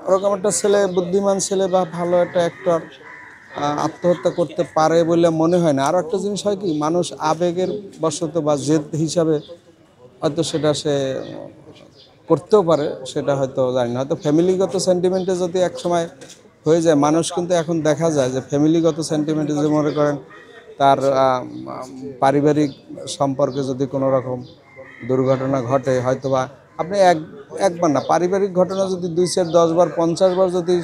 ওরকম একটা ছেলে, বুদ্ধিমান ছেলে বা ভালো একটা অ্যাক্টর আত্মহত্যা করতে পারে বলে মনে হয় না। আরও একটা জিনিস হয় কি, মানুষ আবেগের বশত বা জেদ হিসাবে হয়তো সেটা সে করতেও পারে, সেটা হয়তো জানি না। হয়তো ফ্যামিলিগত সেন্টিমেন্টে যদি এক সময় হয়ে যায়, মানুষ কিন্তু এখন দেখা যায় যে ফ্যামিলিগত সেন্টিমেন্টে যে মনে করেন তার পারিবারিক সম্পর্কে যদি কোনো রকম দুর্ঘটনা ঘটে, হয়তোবা আপনি একবার না, পারিবারিক ঘটনা যদি 2, 4, 10 বার 50 বার যদি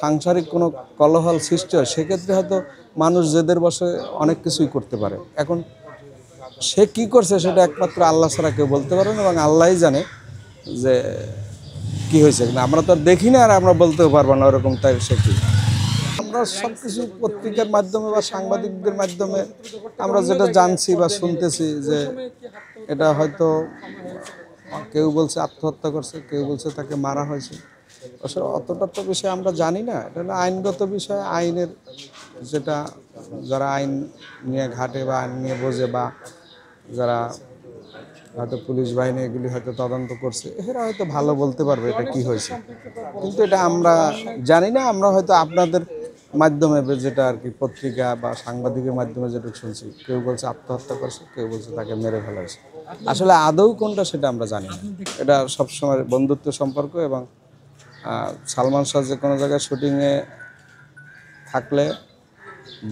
সাংসারিক কোনো কলহল সৃষ্টি হয়, সেক্ষেত্রে হয়তো মানুষ জেদের বশে অনেক কিছুই করতে পারে। এখন সে কি করছে সেটা একমাত্র আল্লাহ ছাড়া কেউ বলতে পারে না, এবং আল্লাহই জানে যে কি হয়েছে। কিন্তু আমরা তো আর দেখি না, আর আমরা বলতেও পারবো না ওরকম তাই সে কি। আমরা সব কিছু পত্রিকার মাধ্যমে বা সাংবাদিকদের মাধ্যমে আমরা যেটা জানছি বা শুনতেছি যে এটা হয়তো কেউ বলছে আত্মহত্যা করছে, কেউ বলছে তাকে মারা হয়েছে। আসলে অতটা তো বিষয় আমরা জানি না, এটা হলো আইনগত বিষয়। আইনের যেটা, যারা আইন নিয়ে ঘাটে বা আইন নিয়ে বোঝে, বা যারা হয়তো পুলিশ বাহিনী এগুলি হয়তো তদন্ত করছে, এরা হয়তো ভালো বলতে পারবে এটা কি হয়েছে। কিন্তু এটা আমরা জানি না। আমরা হয়তো আপনাদের মাধ্যমে যেটা আর কি, পত্রিকা বা সাংবাদিকের মাধ্যমে যেটা শুনছি, কেউ বলছে আত্মহত্যা করছে, কেউ বলছে তাকে মেরে ফেলা হয়েছে। আসলে আদৌ কোনটা সেটা আমরা জানি না। এটা সবসময় বন্ধুত্ব সম্পর্ক। এবং সালমান শাহ যে কোনো জায়গায় শুটিংয়ে থাকলে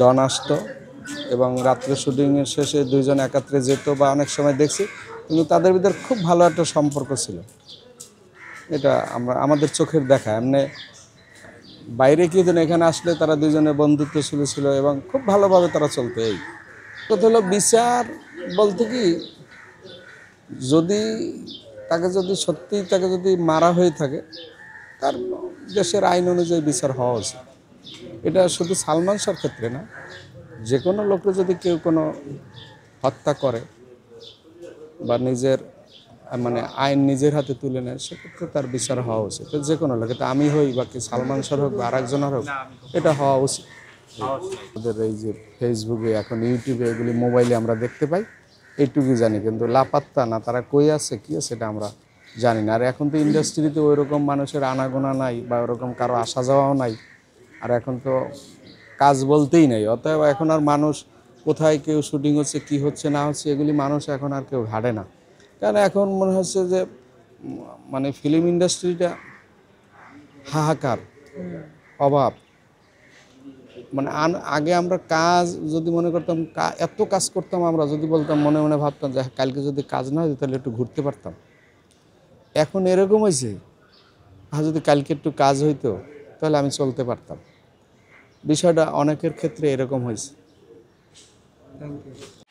ডন আসতো, এবং রাত্রে শুটিংয়ের শেষে দুইজন একাত্রে যেত, বা অনেক সময় দেখছি। কিন্তু তাদের ভিতরে খুব ভালো একটা সম্পর্ক ছিল, এটা আমাদের চোখের দেখা। এমনি বাইরে কি যেন, এখানে আসলে তারা দুজনের বন্ধুত্ব ছিল, এবং খুব ভালোভাবে তারা চলতো। এই কথা হলো বিচার বলতে কি, যদি তাকে যদি সত্যি তাকে যদি মারা হয়ে থাকে, তার দেশের আইন অনুযায়ী বিচার হওয়া উচিত। এটা শুধু সালমান শাহর ক্ষেত্রে না, যে কোনো লোককে যদি কেউ কোনো হত্যা করে বা নিজের মানে আইন নিজের হাতে তুলে নেয়, সেক্ষেত্রে তার বিচার হওয়া উচিত। যে কোনো লোক, এটা আমি হই বা কি সালমান শাহ হোক বা আরেকজনের হোক, এটা হওয়া উচিত। আমাদের এই যে ফেসবুকে, এখন ইউটিউবে, এগুলি মোবাইলে আমরা দেখতে পাই, এইটুকুই জানি। কিন্তু লাপাত্তা না, তারা কই আছে কী আছে সেটা আমরা জানি না। আর এখন তো ইন্ডাস্ট্রিতে ওইরকম মানুষের আনাগোনা নাই, বা ওরকম কারো আসা যাওয়াও নাই। আর এখন তো কাজ বলতেই নেই। অতএব এখন আর মানুষ কোথায় কেউ শুটিং হচ্ছে, কি হচ্ছে না হচ্ছে, এগুলি মানুষ এখন আর কেউ ঘাটে না। কারণ এখন মনে হচ্ছে যে মানে ফিল্ম ইন্ডাস্ট্রিটা হাহাকার, অভাব। মানে আগে আমরা কাজ যদি মনে করতাম, এত কাজ করতাম, আমরা যদি বলতাম, মনে মনে ভাবতাম যে কালকে যদি কাজ না হতো তাহলে একটু ঘুরতে পারতাম। এখন এরকম হয়েছে, যদি কালকে একটু কাজ হইতো তাহলে আমি চলতে পারতাম। বিষয়টা অনেকের ক্ষেত্রে এরকম হয়েছে। Thank you.